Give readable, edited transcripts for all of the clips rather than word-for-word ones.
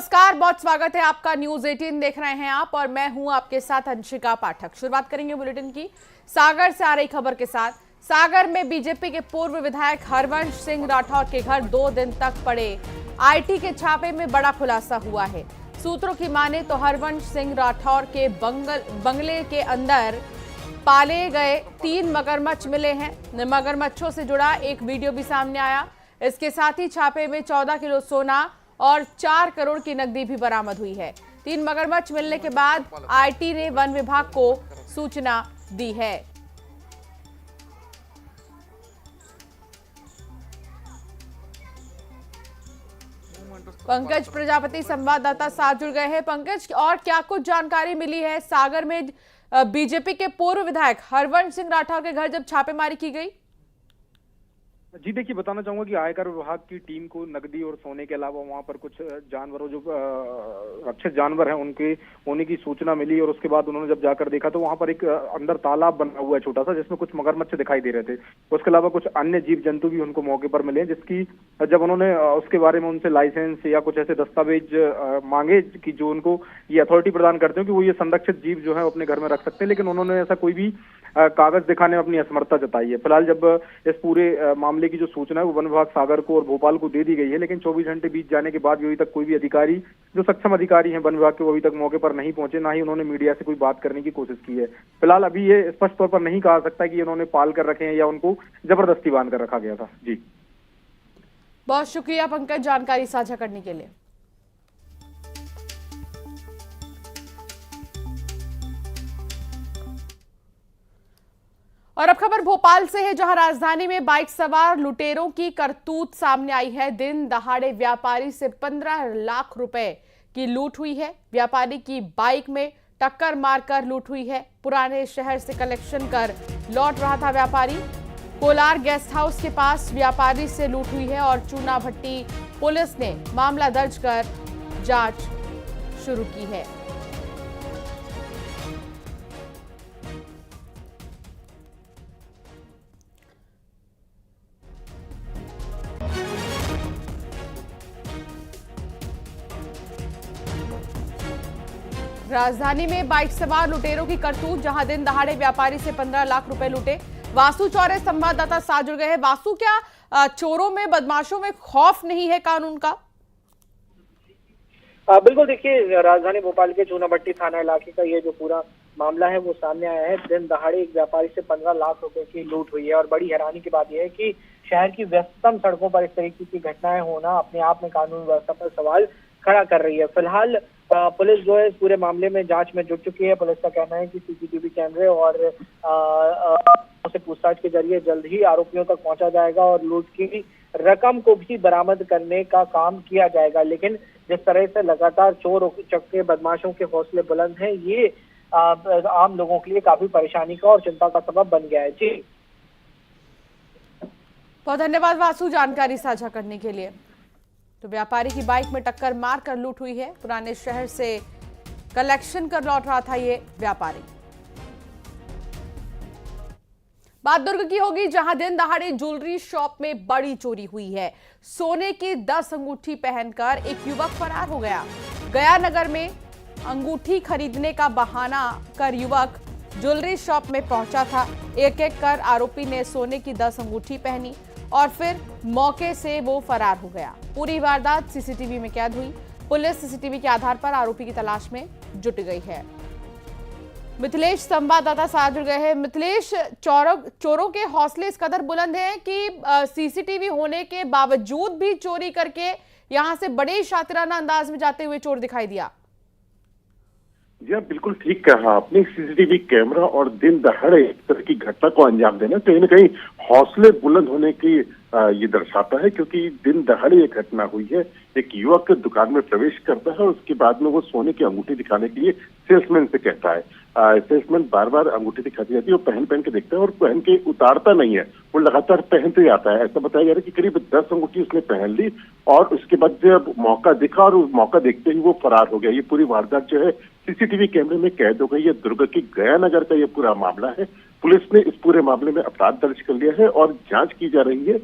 नमस्कार, बहुत स्वागत है आपका। न्यूज 18 देख रहे हैं आप और मैं हूं आपके साथ अंशिका पाठक। शुरुआत करेंगे बुलेटिन की सागर से आ रही खबर के साथ। सागर में बीजेपी के पूर्व विधायक हरवंश सिंह राठौर के घर 2 दिन तक पड़े आईटी के छापे में बड़ा खुलासा हुआ है। सूत्रों की माने तो हरवंश सिंह राठौर के बंगले के अंदर पाले गए 3 मगरमच्छ मिले हैं। मगरमच्छों से जुड़ा एक वीडियो भी सामने आया। इसके साथ ही छापे में 14 किलो सोना और 4 करोड़ की नकदी भी बरामद हुई है। 3 मगरमच्छ मिलने के बाद आईटी ने वन विभाग को सूचना दी है। पंकज प्रजापति संवाददाता साथ जुड़ गए हैं। पंकज, और क्या कुछ जानकारी मिली है? सागर में बीजेपी के पूर्व विधायक हरवंश सिंह राठौर के घर जब छापेमारी की गई। जी देखिए, बताना चाहूंगा कि आयकर विभाग की टीम को नकदी और सोने के अलावा वहां पर कुछ जानवरों जो रक्षित जानवर हैं उनके होने की सूचना मिली और उसके बाद उन्होंने जब जाकर देखा तो वहां पर एक अंदर तालाब बना हुआ है छोटा सा, जिसमें कुछ मगरमच्छ दिखाई दे रहे थे। उसके अलावा कुछ अन्य जीव जंतु भी उनको मौके पर मिले, जिसकी जब उन्होंने उसके बारे में उनसे लाइसेंस या कुछ ऐसे दस्तावेज मांगे कि जो उनको ये अथॉरिटी प्रदान करते हो कि वो ये संरक्षित जीव जो है अपने घर में रख सकते हैं, लेकिन उन्होंने ऐसा कोई भी कागज दिखाने में अपनी असमर्थता जताई है। फिलहाल जब इस पूरे मामले की जो सूचना है वो वन विभाग सागर को और भोपाल को दे दी गई है, लेकिन 24 घंटे बीत जाने के बाद भी अभी तक कोई भी अधिकारी, जो सक्षम अधिकारी हैं वन विभाग के, वो अभी तक मौके पर नहीं पहुंचे, ना ही उन्होंने मीडिया से कोई बात करने की कोशिश की है। फिलहाल अभी ये स्पष्ट तौर पर नहीं कहा सकता कि इन्होंने पाल कर रखे हैं या उनको जबरदस्ती बांध कर रखा गया था। जी, बहुत शुक्रिया पंकज जानकारी साझा करने के लिए। और अब खबर भोपाल से है, जहां राजधानी में बाइक सवार लुटेरों की करतूत सामने आई है। दिन दहाड़े व्यापारी से 15 लाख रुपए की लूट हुई है। व्यापारी की बाइक में टक्कर मारकर लूट हुई है। पुराने शहर से कलेक्शन कर लौट रहा था व्यापारी। कोलार गेस्ट हाउस के पास व्यापारी से लूट हुई है और चूना भट्टी पुलिस ने मामला दर्ज कर जांच शुरू की है। राजधानी में बाइक सवार लुटेरों की करतूत, जहां दिन दहाड़े व्यापारी से 15 लाख रुपए लूटे। वासु चौरे संवाददाता साथ जुड़ गए हैं। वासु, क्या चोरों में, बदमाशों में खौफ नहीं है कानून का? बिल्कुल, देखिए राजधानी भोपाल के चूनाभट्टी थाना इलाके का ये जो पूरा मामला है वो सामने आया है। दिन दहाड़े एक व्यापारी से 15 लाख रुपए की लूट हुई है और बड़ी हैरानी की बात यह है कि शहर की व्यस्ततम सड़कों पर इस तरीके की घटनाएं होना अपने आप में कानून व्यवस्था पर सवाल खड़ा कर रही है। फिलहाल पुलिस जो है इस पूरे मामले में जांच में जुट चुकी है। पुलिस का कहना है कि सीसीटीवी कैमरे और से पूछताछ के जरिए जल्द ही आरोपियों तक पहुंचा जाएगा और लूट की रकम को भी बरामद करने का काम किया जाएगा। लेकिन जिस तरह से लगातार चोर चक्के बदमाशों के हौसले बुलंद हैं, ये आम लोगों के लिए काफी परेशानी का और चिंता का सबब बन गया है। जी, बहुत धन्यवाद वासु जानकारी साझा करने के लिए। तो व्यापारी की बाइक में टक्कर मारकर लूट हुई है। पुराने शहर से कलेक्शन कर लौट रहा था ये व्यापारी। बात दुर्ग की होगी, जहां दिन दहाड़े ज्वेलरी शॉप में बड़ी चोरी हुई है। सोने की 10 अंगूठी पहनकर एक युवक फरार हो गया। गया नगर में अंगूठी खरीदने का बहाना कर युवक ज्वेलरी शॉप में पहुंचा था। एक एक कर आरोपी ने सोने की 10 अंगूठी पहनी और फिर मौके से वो फरार हो गया। पूरी वारदात सीसीटीवी में कैद हुई। पुलिस सीसीटीवी के आधार पर आरोपी की तलाश में जुट गई है। मिथिलेश संवाददाता साथ जुड़ गए हैं। मिथिलेश, चोरों के हौसले इस कदर बुलंद हैं कि सीसीटीवी होने के बावजूद भी चोरी करके यहां से बड़े शातिराना अंदाज में जाते हुए चोर दिखाई दिया। जी हाँ, बिल्कुल ठीक कहा आपने। सीसीटीवी कैमरा और दिन दहाड़े इस तरह की घटना को अंजाम देना कहीं न कहीं हौसले बुलंद होने की ये दर्शाता है, क्योंकि दिन दहाड़े ये घटना हुई है। एक युवक दुकान में प्रवेश करता है और उसके बाद में वो सोने की अंगूठी दिखाने के लिए सेल्समैन से कहता है। सेल्समैन बार बार अंगूठी दिखाती जाती है, वो पहन के देखता है और पहन के उतारता नहीं है, वो लगातार पहनते जाता है। ऐसा बताया जा रहा है कि करीब 10 अंगूठी उसने पहन ली और उसके बाद जब मौका दिखा और उस मौका देखते ही वो फरार हो गया। ये पूरी वारदात जो है सीसीटीवी कैमरे में कैद हो गई है। दुर्ग की गया नगर का ये पूरा मामला है। पुलिस ने इस पूरे मामले में अपराध दर्ज कर लिया है और जांच की जा रही है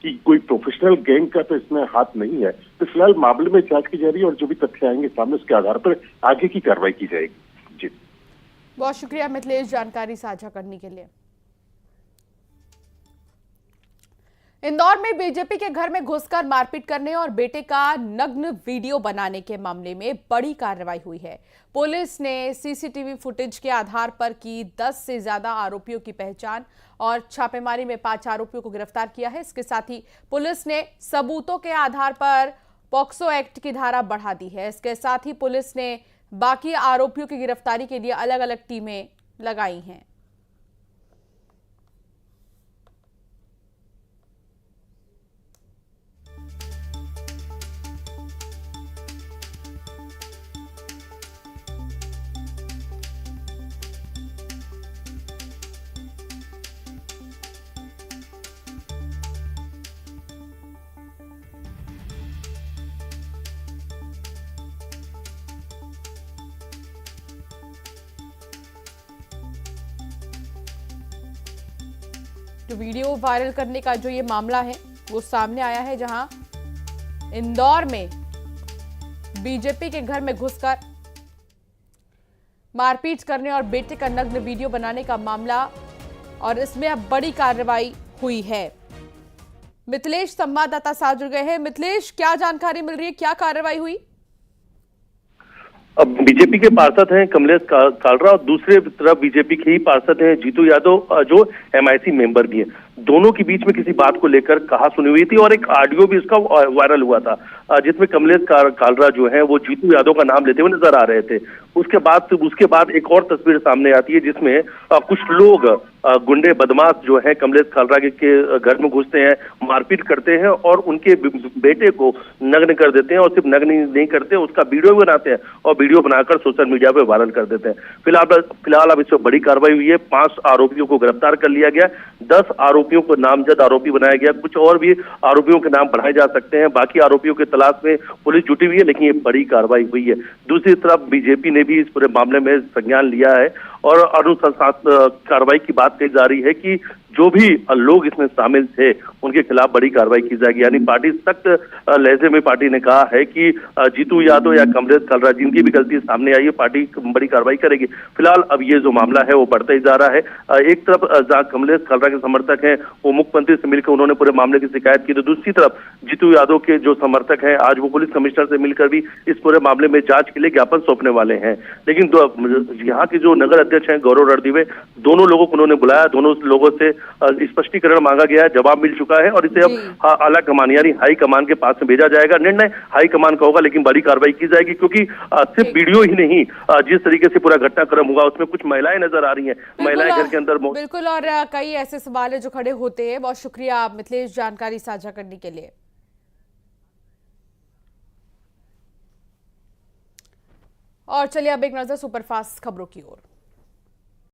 कि कोई प्रोफेशनल गैंग का तो इसमें हाथ नहीं है। तो फिलहाल मामले में जांच की जा रही है और जो भी तथ्य आएंगे सामने उसके आधार पर आगे की कार्रवाई की जाएगी। जी, बहुत शुक्रिया मिथिलेश जानकारी साझा करने के लिए। इंदौर में बीजेपी के घर में घुसकर मारपीट करने और बेटे का नग्न वीडियो बनाने के मामले में बड़ी कार्रवाई हुई है। पुलिस ने सीसीटीवी फुटेज के आधार पर की 10 से ज्यादा आरोपियों की पहचान और छापेमारी में 5 आरोपियों को गिरफ्तार किया है। इसके साथ ही पुलिस ने सबूतों के आधार पर पॉक्सो एक्ट की धारा बढ़ा दी है। इसके साथ ही पुलिस ने बाकी आरोपियों की गिरफ्तारी के लिए अलग अलग टीमें लगाई हैं। जो वीडियो वायरल करने का जो ये मामला है वो सामने आया है, जहां इंदौर में बीजेपी के घर में घुसकर मारपीट करने और बेटे का नग्न वीडियो बनाने का मामला, और इसमें अब बड़ी कार्रवाई हुई है। मिथिलेश संवाददाता साथ जुड़ गए हैं। मिथिलेश, क्या जानकारी मिल रही है, क्या कार्रवाई हुई? अब बीजेपी के पार्षद हैं कमलेश कालरा और दूसरे तरफ बीजेपी के ही पार्षद हैं जीतू यादव जो एमआईसी मेंबर भी हैं। दोनों के बीच में किसी बात को लेकर कहा सुनी हुई थी और एक ऑडियो भी इसका वायरल हुआ था, जिसमें कमलेश कालरा जो है वो जीतू यादव का नाम लेते हुए नजर आ रहे थे। उसके बाद एक और तस्वीर सामने आती है जिसमें कुछ लोग गुंडे बदमाश जो है कमलेश कालरा के घर में घुसते हैं, मारपीट करते हैं और उनके बेटे को नग्न कर देते हैं और सिर्फ नग्न नहीं करते, उसका वीडियो बनाते हैं और वीडियो बनाकर सोशल मीडिया पे वायरल कर देते हैं। फिलहाल अब इसमें बड़ी कार्रवाई हुई है। 5 आरोपियों को गिरफ्तार कर लिया गया, 10 आरोपियों को नामजद आरोपी बनाया गया, कुछ और भी आरोपियों के नाम बढ़ाए जा सकते हैं। बाकी आरोपियों की तलाश में पुलिस जुटी हुई है, लेकिन ये बड़ी कार्रवाई हुई है। दूसरी तरफ बीजेपी ने भी इस पूरे मामले में संज्ञान लिया है और अनुशासन कार्रवाई की बात कही जा रही है कि जो भी लोग इसमें शामिल थे उनके खिलाफ बड़ी कार्रवाई की जाएगी। यानी पार्टी सख्त लहजे में पार्टी ने कहा है कि जीतू यादव या कमलेश कालरा जिनकी भी गलती सामने आई है पार्टी बड़ी कार्रवाई करेगी। फिलहाल अब ये जो मामला है वो बढ़ता ही जा रहा है। एक तरफ जहाँ कमलेश कालरा के समर्थक हैं वो मुख्यमंत्री से मिलकर उन्होंने पूरे मामले की शिकायत की, तो दूसरी तरफ जीतू यादव के जो समर्थक हैं आज वो पुलिस कमिश्नर से मिलकर भी इस पूरे मामले में जांच के लिए ज्ञापन सौंपने वाले हैं। लेकिन यहाँ के जो नगर अध्यक्ष हैं गौरव रणदीवे, दोनों लोगों को उन्होंने बुलाया, दोनों लोगों से स्पष्टीकरण मांगा गया है, जवाब मिल चुका है और इसे अब आला कमान यानी हाई कमान के पास में भेजा जाएगा। निर्णय हाई कमान का होगा, लेकिन बड़ी कार्रवाई की जाएगी क्योंकि सिर्फ वीडियो ही नहीं, जिस तरीके से पूरा घटनाक्रम हुआ उसमें कुछ महिलाएं नजर आ रही हैं, महिलाएं घर के अंदर बिल्कुल, और कई ऐसे सवाल है जो खड़े होते हैं। बहुत शुक्रिया मिथिलेश जानकारी साझा करने के लिए। और चलिए अब एक नजर सुपरफास्ट खबरों की ओर।